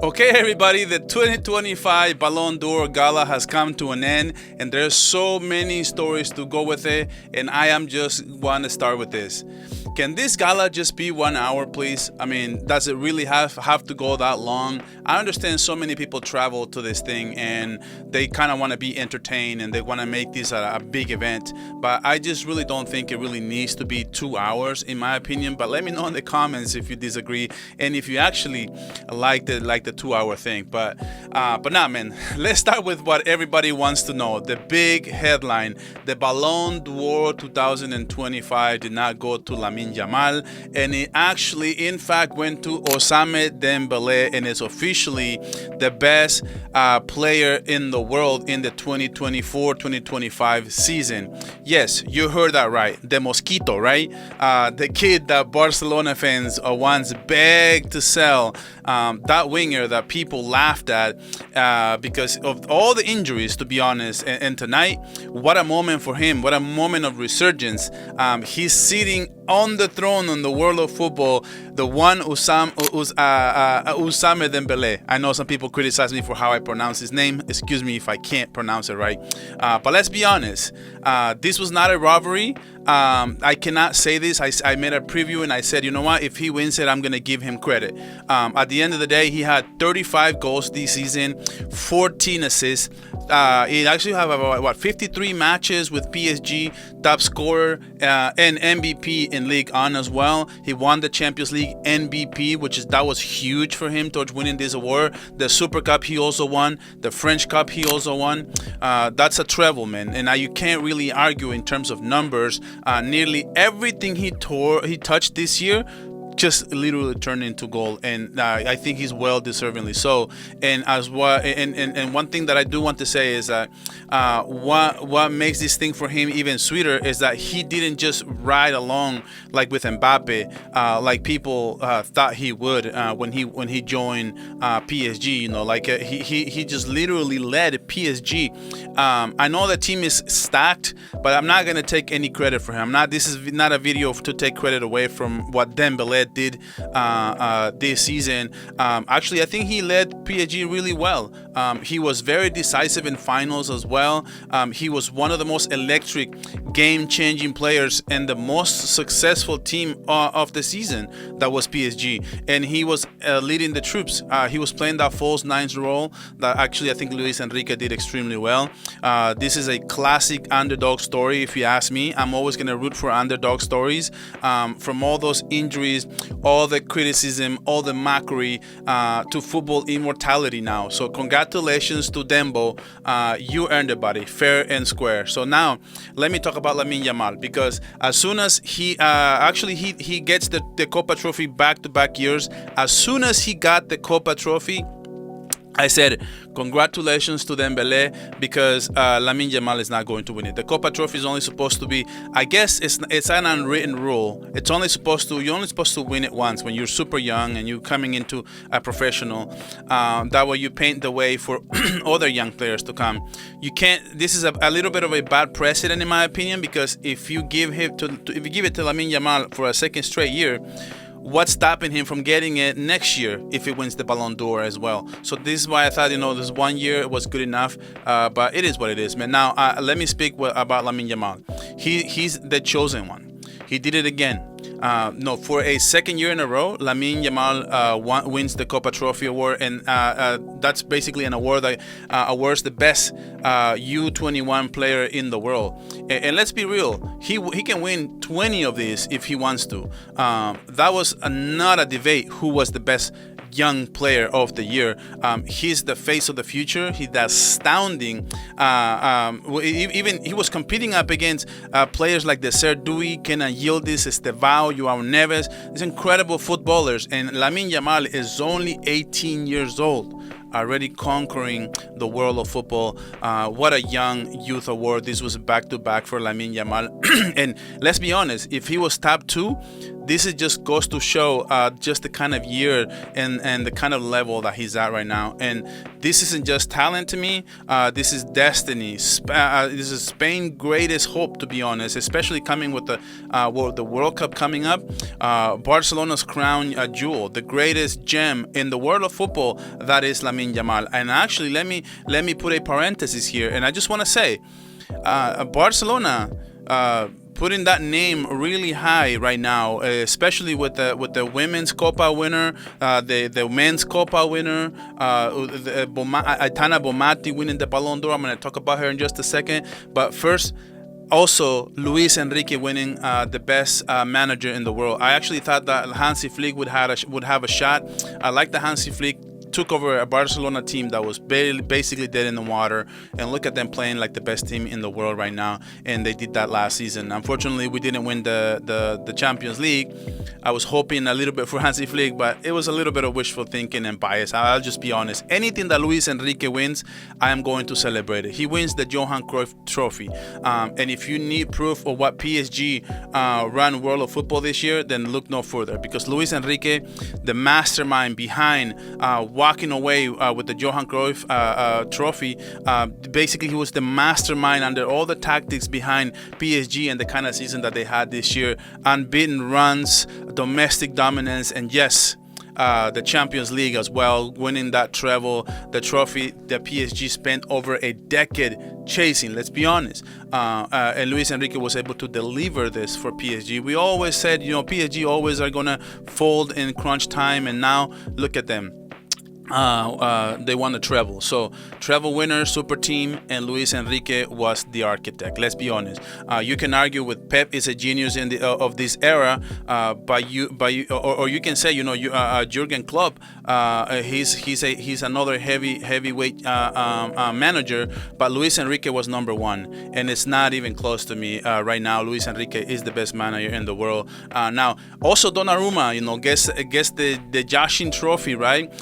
Okay, everybody, the 2025 Ballon d'Or Gala has come to an end, and there's so many stories to go with it, and I am just want to start with this. Can this gala just be 1 hour, please? I mean, does it really have to go that long? I understand so many people travel to this thing and they kind of want to be entertained and they want to make this a big event, but I just really don't think it really needs to be 2 hours, in my opinion. But let me know in the comments if you disagree and if you actually like the 2 hour thing. But nah, man. Let's start with what everybody wants to know. The big headline: the Ballon d'Or 2025 did not go to Lamine Yamal, and it actually, in fact, went to Ousmane Dembélé, and is officially the best player in the world in the 2024-2025 season. Yes, you heard that right. The Mosquito, right? The kid that Barcelona fans once begged to sell. That winger that people laughed at because of all the injuries, to be honest. And tonight, what a moment for him. What a moment of resurgence. He's sitting on the throne in the world of football, the one Ousmane Dembélé. I know some people criticize me for how I pronounce his name. Excuse me if I can't pronounce it right. But let's be honest. This was not a robbery. I cannot say this. I made a preview and I said, you know what? If he wins it, I'm going to give him credit. At the end of the day, he had 35 goals this season, 14 assists. He actually have about 53 matches with PSG, top scorer and MVP in League One as well. He won the Champions League MVP, that was huge for him towards winning this award. The Super Cup he also won. The French Cup he also won. That's a treble, man. And you can't really argue in terms of numbers. Nearly everything he touched this year just literally turned into goal, and I think he's well deservingly so. And as well, and one thing that I do want to say is that what makes this thing for him even sweeter is that he didn't just ride along like with Mbappe, like people thought he would when he joined PSG. You know, like he just literally led PSG. I know the team is stacked, but I'm not gonna take any credit for him. This is not a video to take credit away from what Dembele did this season. Actually, I think he led PSG really well. He was very decisive in finals as well. He was one of the most electric, game-changing players and the most successful team of the season. That was PSG, and he was leading the troops. He was playing that false nines role that actually I think Luis Enrique did extremely well. This is a classic underdog story, if you ask me. I'm always going to root for underdog stories. From all those injuries, all the criticism, all the mockery, to football immortality now. So congratulations to Dembo. You earned it, buddy, fair and square. So now let me talk about Lamine Yamal, because as soon as he gets the Kopa Trophy back-to-back years, as soon as he got the Kopa Trophy, I said, congratulations to Dembele, because Lamine Yamal is not going to win it. The Kopa Trophy is only supposed to be, I guess it's an unwritten rule. You're only supposed to win it once when you're super young and you're coming into a professional. That way you paint the way for other young players to come. You can't. This is a little bit of a bad precedent in my opinion, because if you give it to Lamine Yamal for a second straight year, what's stopping him from getting it next year if he wins the Ballon d'Or as well? So this is why I thought, this 1 year was good enough, but it is what it is, man. Now, let me speak about Lamine Yamal. He's the chosen one. He did it again. For a second year in a row, Lamine Yamal wins the Kopa Trophy award, and that's basically an award that awards the best U21 player in the world. And let's be real, he can win 20 of these if he wants to. That was not a debate who was the best young player of the year. He's the face of the future. He's astounding. Even he was competing up against players like the Serdui, Kenan Yildiz, Estevao, Joao Neves. These incredible footballers. And Lamine Yamal is only 18 years old, already conquering the world of football. What a young youth award. This was back-to-back for Lamine Yamal. And let's be honest, if he was top two, this is just goes to show just the kind of year and the kind of level that he's at right now. And this isn't just talent to me. This is destiny. This is Spain's greatest hope, to be honest, especially coming with the World Cup coming up. Barcelona's crown jewel, the greatest gem in the world of football, that is Lamine Yamal. And actually, let me put a parenthesis here, and I just want to say, Barcelona putting that name really high right now, especially with the women's Copa winner, the men's Copa winner, Aitana Bonmatí winning the Ballon d'Or. I'm going to talk about her in just a second, but first, also Luis Enrique winning the best manager in the world. I actually thought that Hansi Flick would have a shot. I like the Hansi Flick took over a Barcelona team that was basically dead in the water, and look at them playing like the best team in the world right now, and they did that last season. Unfortunately, we didn't win the Champions League. I was hoping a little bit for Hansi Flick, but it was a little bit of wishful thinking and bias. I'll just be honest. Anything that Luis Enrique wins, I am going to celebrate it. He wins the Johan Cruyff Trophy, and if you need proof of what PSG ran World of Football this year, then look no further, because Luis Enrique, the mastermind behind walking away with the Johan Cruyff Trophy, basically he was the mastermind under all the tactics behind PSG and the kind of season that they had this year. Unbeaten runs, domestic dominance, and yes, the Champions League as well, winning that treble, the trophy that PSG spent over a decade chasing, let's be honest. And Luis Enrique was able to deliver this for PSG. We always said, PSG always are going to fold in crunch time, and now look at them. They won the treble. So treble winner, super team, and Luis Enrique was the architect. Let's be honest. You can argue with Pep is a genius in of this era, or you can say Jurgen Klopp. He's another heavyweight manager, but Luis Enrique was number one, and it's not even close to me right now. Luis Enrique is the best manager in the world. Now also Donnarumma, gets the Yashin Trophy, right?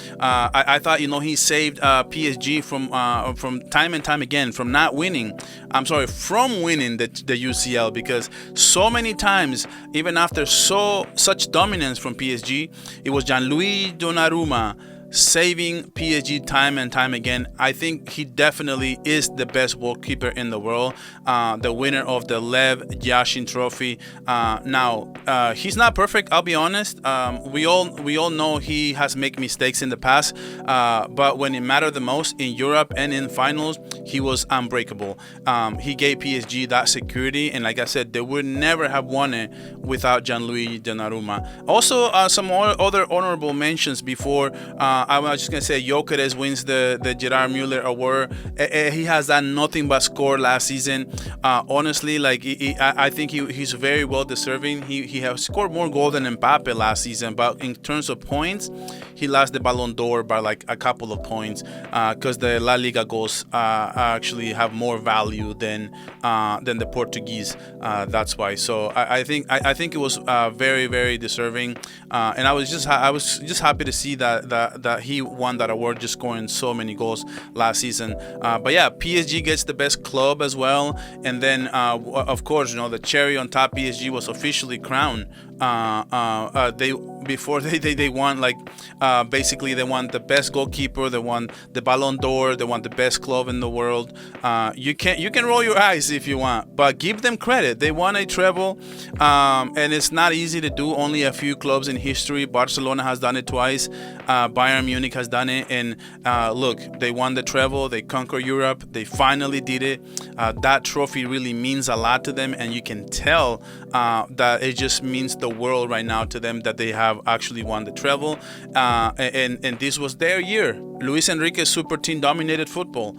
I thought he saved PSG from time and time again from winning the UCL, because so many times, even after such dominance from PSG, it was Gianluigi Donnarumma saving PSG time and time again. I think he definitely is the best goalkeeper in the world, the winner of the Lev Yashin Trophy. Now he's not perfect, I'll be honest. We all know he has made mistakes in the past, but when it mattered the most in Europe and in finals, he was unbreakable. He gave PSG that security, and like I said, they would never have won it without Gianluigi Donnarumma. Also, some other honorable mentions before. I was just gonna say Gyökeres wins the Gerard Muller Award. He has done nothing but score last season. Honestly, I think he's very well deserving. He has scored more goals than Mbappe last season, but in terms of points, he lost the Ballon d'Or by like a couple of points, because the La Liga goals actually have more value than the Portuguese. That's why. So I think it was very, very deserving, and I was just happy to see that he won that award, just scoring so many goals last season. But yeah, PSG gets the best club as well, and then of course, the cherry on top, PSG was officially crowned. They won, basically they won the best goalkeeper, they won the Ballon d'Or, they won the best club in the world. You can roll your eyes if you want, but give them credit. They won a treble, and it's not easy to do. Only a few clubs in history. Barcelona has done it twice. Bayern Munich has done it, and look, they won the treble. They conquered Europe. They finally did it. That trophy really means a lot to them, and you can tell that it just means the world right now to them that they have actually won the treble, and this was their year. Luis Enrique's super team dominated football.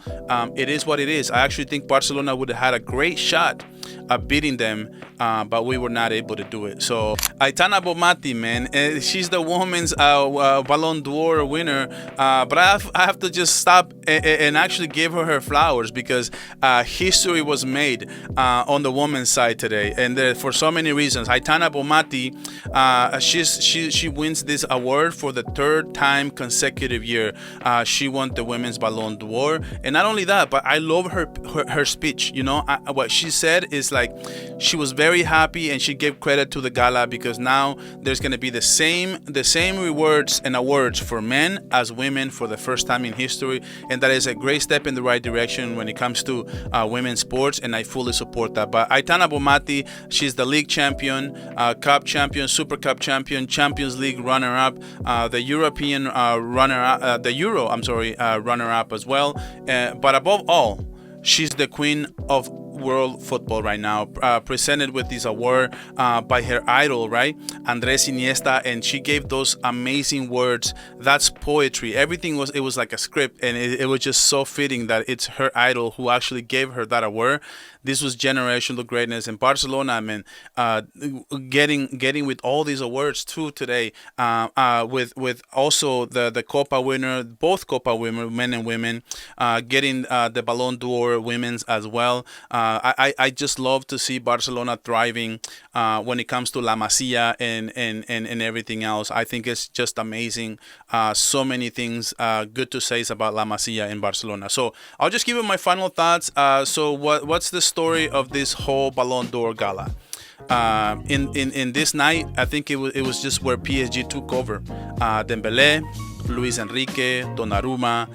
It is what it is. I actually think Barcelona would have had a great shot at beating them, but we were not able to do it. So Aitana Bonmatí, man, she's the women's Ballon d'Or winner, but I have to just stop and actually give her flowers, because history was made on the women's side today, and for so many reasons. Aitana Bonmatí, she wins this award for the third time consecutive year. She won the women's Ballon d'Or, and not only that, but I love her speech. What she said is it's like she was very happy, and she gave credit to the gala because now there's going to be the same rewards and awards for men as women for the first time in history, and that is a great step in the right direction when it comes to women's sports, and I fully support that. But Aitana Bonmatí, she's the league champion, cup champion, super cup champion, Champions League runner-up, the European runner-up, the Euro, runner-up as well. But above all, she's the queen of world football right now, presented with this award by her idol, right, Andres Iniesta, and she gave those amazing words. That's poetry. Everything was like a script, and it was just so fitting that it's her idol who actually gave her that award. This was generational greatness in Barcelona. I mean, getting with all these awards too today, with also the Copa winner, both Copa women, men and women, getting the Ballon d'Or women's as well. I just love to see Barcelona thriving when it comes to La Masia and everything else. I think it's just amazing. So many things good to say about La Masia in Barcelona. So I'll just give you my final thoughts. So what's the story of this whole Ballon d'Or gala? In this night, I think it was just where PSG took over. Dembele, Luis Enrique, Donnarumma,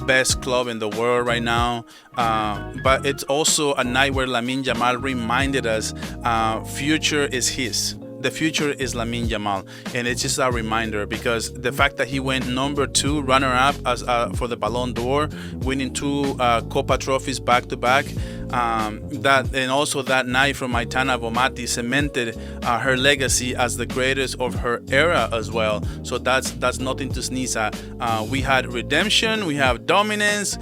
best club in the world right now. But it's also a night where Lamine Yamal reminded us future is his. The future is Lamine Yamal, and it's just a reminder because the fact that he went number 2 runner-up as for the Ballon d'Or, winning 2 Kopa trophies back-to-back, that and also that night from Aitana Bonmatí cemented her legacy as the greatest of her era as well. So that's nothing to sneeze at. We had redemption, we have dominance,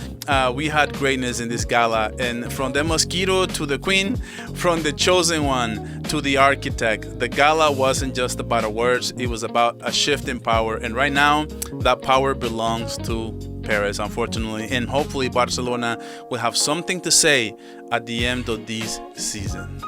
we had greatness in this gala, and from the mosquito to the queen, from the chosen one to the architect, the gala wasn't just about awards, it was about a shift in power, and right now that power belongs to Paris, unfortunately, and hopefully Barcelona will have something to say at the end of this season.